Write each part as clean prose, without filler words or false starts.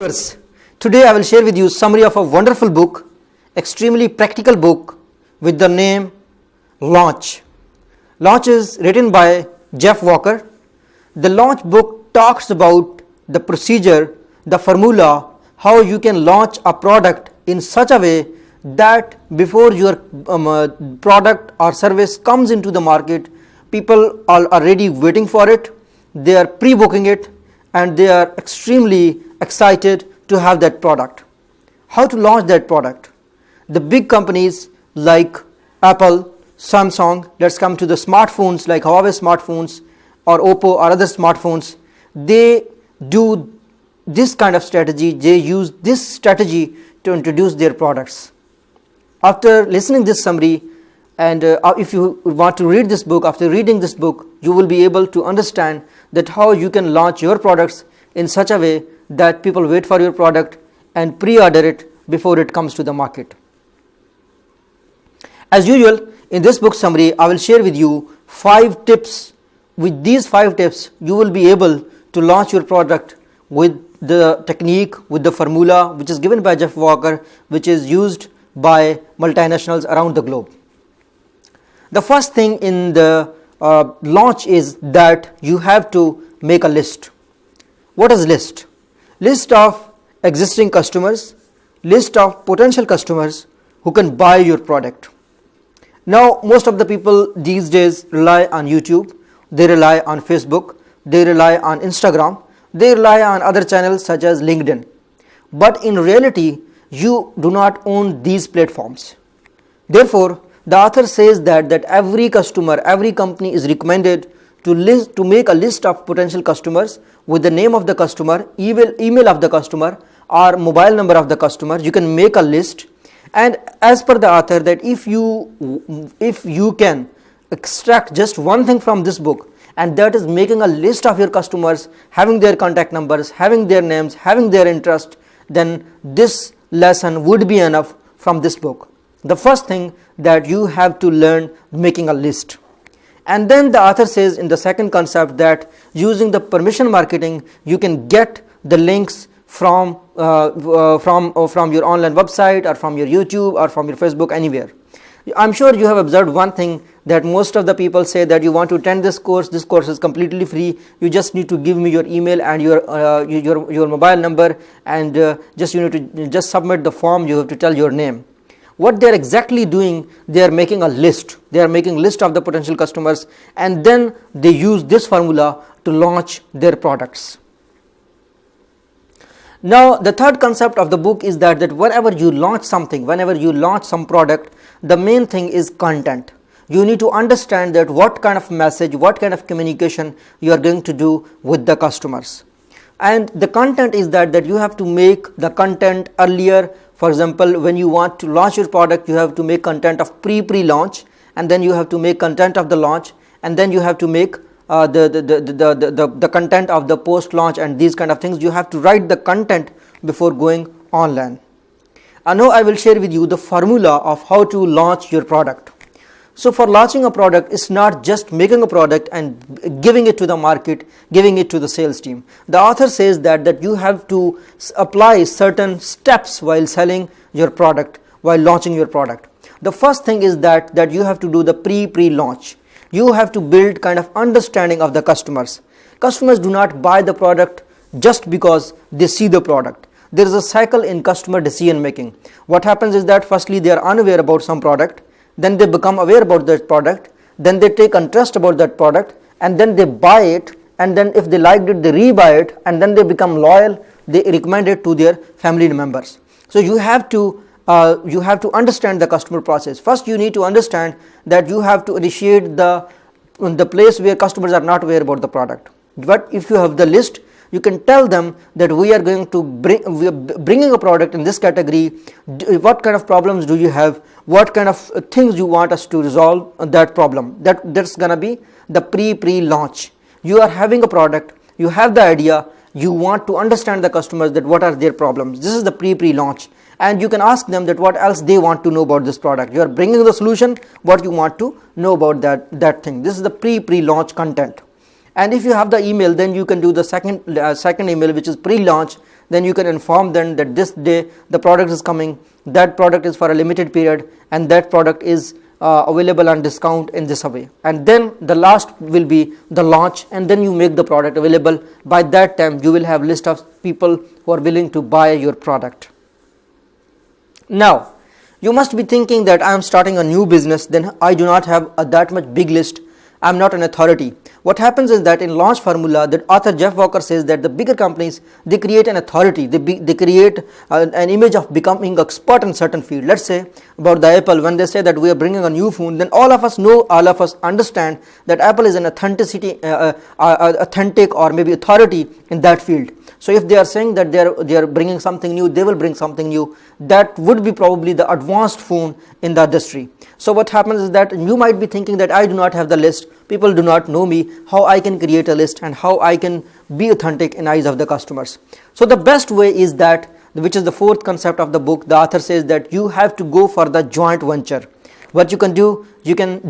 Viewers, today I will share with you summary of a wonderful book, extremely practical book with the name Launch. Launch is written by Jeff Walker. The Launch book talks about the procedure, the formula, how you can launch a product in such a way that before your product or service comes into the market, people are already waiting for it, they are pre-booking it, and they are extremely excited to have that product. How to launch that product? The big companies like Apple, Samsung, let's come to the smartphones like Huawei smartphones or Oppo or other smartphones, they do this kind of strategy, they use this strategy to introduce their products. After listening this summary, and if you want to read this book, after reading this book, you will be able to understand that how you can launch your products in such a way that people wait for your product and pre-order it before it comes to the market. As usual, in this book summary, I will share with you 5 tips. With these 5 tips, you will be able to launch your product with the technique, with the formula which is given by Jeff Walker, which is used by multinationals around the globe. The first thing in the launch is that you have to make a list. What is list? List of existing customers, list of potential customers who can buy your product. Now most of the people these days rely on YouTube, they rely on Facebook, they rely on Instagram, they rely on other channels such as LinkedIn. But in reality, you do not own these platforms. Therefore, the author says that every customer, every company is recommended to make a list of potential customers with the name of the customer, email of the customer, or mobile number of the customer. You can make a list, and as per the author, that if you can extract just one thing from this book, and that is making a list of your customers, having their contact numbers, having their names, having their interest, then this lesson would be enough from this book. The first thing that you have to learn, making a list. And then the author says in the second concept that using the permission marketing, you can get the links from your online website or from your YouTube or from your Facebook, anywhere. I'm sure you have observed one thing, that most of the people say that you want to attend this course is completely free, you just need to give me your email and your mobile number, and you need to just submit the form, you have to tell your name. What they are exactly doing, they are making a list. They are making a list of the potential customers, and then they use this formula to launch their products. Now the third concept of the book is that whenever you launch something, whenever you launch some product, the main thing is content. You need to understand that what kind of message, what kind of communication you are going to do with the customers. And the content is that you have to make the content earlier. For example, when you want to launch your product, you have to make content of pre-launch, and then you have to make content of the launch, and then you have to make the content of the post-launch, and these kind of things. You have to write the content before going online. And now I will share with you the formula of how to launch your product. So for launching a product, it's not just making a product and giving it to the market, giving it to the sales team. The author says that you have to apply certain steps while selling your product, while launching your product. The first thing is that you have to do the pre-launch. You have to build kind of understanding of the customers. Customers do not buy the product just because they see the product. There is a cycle in customer decision making. What happens is that firstly they are unaware about some product, then they become aware about that product, then they take interest about that product, and then they buy it, and then if they liked it, they rebuy it, and then they become loyal, they recommend it to their family members. So you have to understand the customer process. First you need to understand that you have to initiate the place where customers are not aware about the product. But if you have the list, you can tell them that we are going to bringing a product in this category. What kind of problems do you have? What kind of things you want us to resolve that problem? That's gonna be the pre-launch. You are having a product, you have the idea, you want to understand the customers, that what are their problems. This is the pre-launch, and you can ask them that what else they want to know about this product. You are bringing the solution, what you want to know about that thing. This is the pre-launch content. And if you have the email, then you can do the second email, which is pre-launch. then you can inform them that this day the product is coming, that product is for a limited period, and that product is available on discount in this way. And then the last will be the launch, and then you make the product available. By that time you will have list of people who are willing to buy your product. Now you must be thinking that I am starting a new business, then I do not have that much big list, I am not an authority. What happens is that in launch formula, that author Jeff Walker says that the bigger companies, they create an authority, they create an image of becoming expert in certain field. Let's say about the Apple, when they say that we are bringing a new phone, then all of us know, all of us understand that Apple is an authentic or maybe authority in that field. So if they are saying that they are bringing something new, they will bring something new. That would be probably the advanced phone in the industry. So what happens is that you might be thinking that I do not have the list, people do not know me, how I can create a list and how I can be authentic in eyes of the customers. So the best way is that, which is the fourth concept of the book, the author says that you have to go for the joint venture. What you can do, you can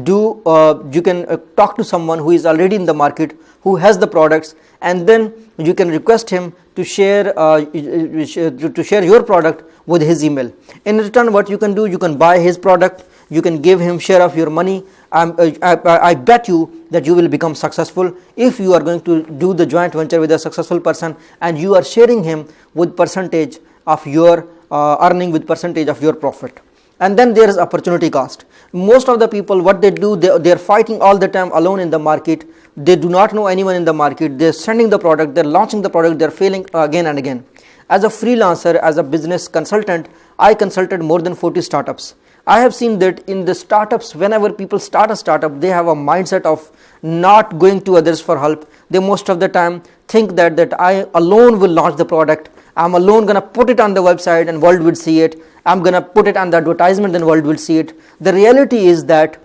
talk to someone who is already in the market, who has the products, and then you can request him to share your product with his email. In return, what you can do, you can buy his product, you can give him share of your money. I bet you that you will become successful if you are going to do the joint venture with a successful person, and you are sharing him with percentage of your earning, with percentage of your profit. And then there is opportunity cost. Most of the people, what they do, they are fighting all the time alone in the market. They do not know anyone in the market. They are sending the product, they are launching the product, they are failing again and again. As a freelancer, as a business consultant, I consulted more than 40 startups. I have seen that in the startups, whenever people start a startup, they have a mindset of not going to others for help. They most of the time think that I alone will launch the product. I'm alone going to put it on the website and world will see it. I'm going to put it on the advertisement and world will see it. The reality is that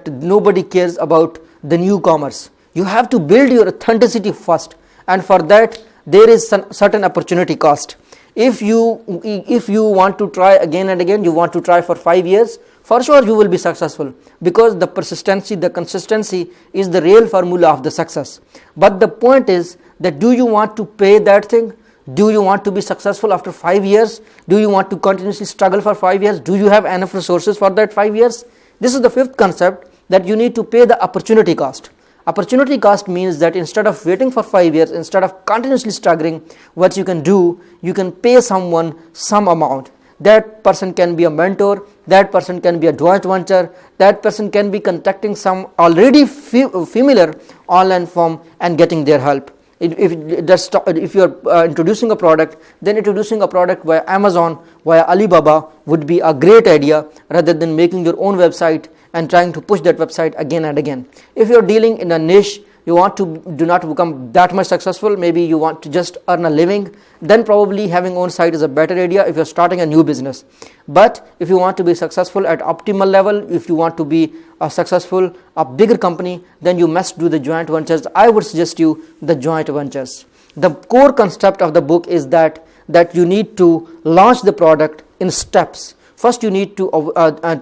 nobody cares about the newcomers. You have to build your authenticity first, and for that there is certain opportunity cost. If you want to try again and again, you want to try for 5 years, for sure you will be successful, because the persistency, the consistency is the real formula of the success. But the point is that, do you want to pay that thing? Do you want to be successful after 5 years? Do you want to continuously struggle for 5 years? Do you have enough resources for that 5 years? This is the fifth concept, that you need to pay the opportunity cost. Opportunity cost means that instead of waiting for 5 years, instead of continuously struggling, what you can do, you can pay someone some amount. That person can be a mentor, that person can be a joint venture, that person can be contacting some already familiar online firm and getting their help. If you are introducing a product, then introducing a product via Amazon, via Alibaba would be a great idea, rather than making your own website and trying to push that website again and again. If you are dealing in a niche, you want to do not become that much successful, maybe you want to just earn a living, then probably having own site is a better idea if you are starting a new business. But if you want to be successful at optimal level, if you want to be a bigger company, then you must do the joint ventures. I would suggest you the joint ventures. The core concept of the book is that you need to launch the product in steps. First, you need to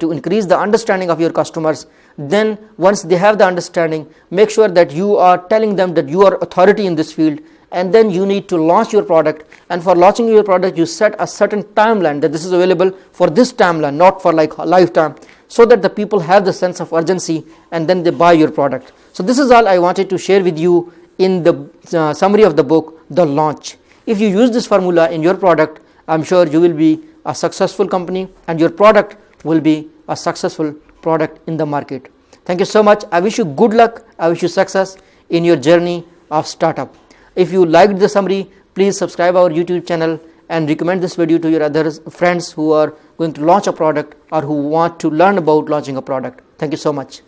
increase the understanding of your customers. Then once they have the understanding, make sure that you are telling them that you are authority in this field, and then you need to launch your product. And for launching your product, you set a certain timeline, that this is available for this timeline, not for like a lifetime, so that the people have the sense of urgency and then they buy your product. So this is all I wanted to share with you in the summary of the book, The Launch. If you use this formula in your product, I'm sure you will be a successful company and your product will be a successful product in the market. Thank you so much. I wish you good luck. I wish you success in your journey of startup. If you liked the summary, please subscribe our YouTube channel and recommend this video to your other friends who are going to launch a product or who want to learn about launching a product. Thank you so much.